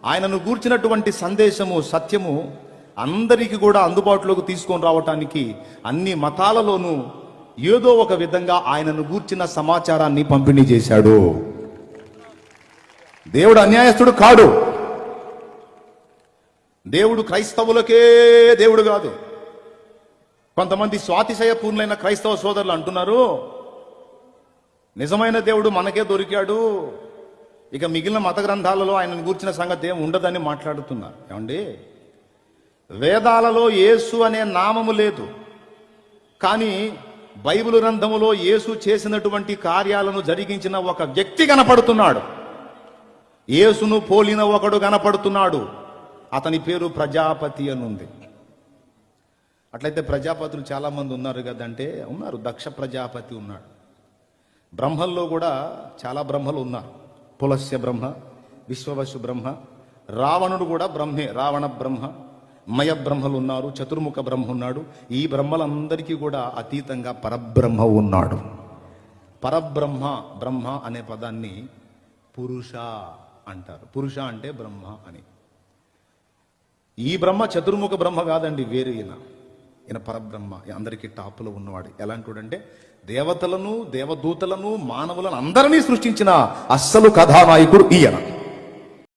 ఆయనను గూర్చినటువంటి సందేశము, సత్యము అందరికీ కూడా అందుబాటులోకి తీసుకొని రావటానికి అన్ని మతాలలోనూ ఏదో ఒక విధంగా ఆయనను గూర్చిన సమాచారాన్ని పంపిణీ చేశాడు. దేవుడు అన్యాయస్తుడు కాడు. దేవుడు క్రైస్తవులకే దేవుడు కాదు. కొంతమంది స్వాతిశయ పూర్ణులైన క్రైస్తవ సోదరులు అంటున్నారు, నిజమైన దేవుడు మనకే దొరికాడు, ఇక మిగిలిన మత గ్రంథాలలో ఆయనను గూర్చిన సంగతి ఏం ఉండదని మాట్లాడుతున్నారు. ఏమండి, వేదాలలో యేసు అనే నామము లేదు, కానీ బైబిల్ గ్రంథములో యేసు చేసినటువంటి కార్యాలను జరిగించిన ఒక వ్యక్తి కనపడుతున్నాడు. యేసును పోలిన ఒకడు కనపడుతున్నాడు. అతని పేరు ప్రజాపతి అని ఉంది. అట్లయితే ప్రజాపతులు చాలా మంది ఉన్నారు కదంటే, ఉన్నారు. దక్ష ప్రజాపతి ఉన్నాడు. బ్రహ్మల్లో కూడా చాలా బ్రహ్మలు ఉన్నారు. పులస్య బ్రహ్మ, విశ్వవసు బ్రహ్మ, రావణుడు కూడా బ్రహ్మే, రావణ బ్రహ్మ, మయ బ్రహ్మలు ఉన్నారు, చతుర్ముఖ బ్రహ్మ ఉన్నాడు. ఈ బ్రహ్మలందరికీ కూడా అతీతంగా పరబ్రహ్మ ఉన్నాడు. పరబ్రహ్మ, బ్రహ్మ అనే పదాన్ని పురుష అంటారు. పురుష అంటే బ్రహ్మ అని. ఈ బ్రహ్మ చతుర్ముఖ బ్రహ్మ కాదండి, వేరే ఈయన పరబ్రహ్మ, అందరికీ టాప్లో ఉన్నవాడు. ఎలాంటివాడంటే దేవతలను, దేవదూతలను, మానవులను అందరినీ సృష్టించిన అస్సలు కథానాయకుడు ఈయన.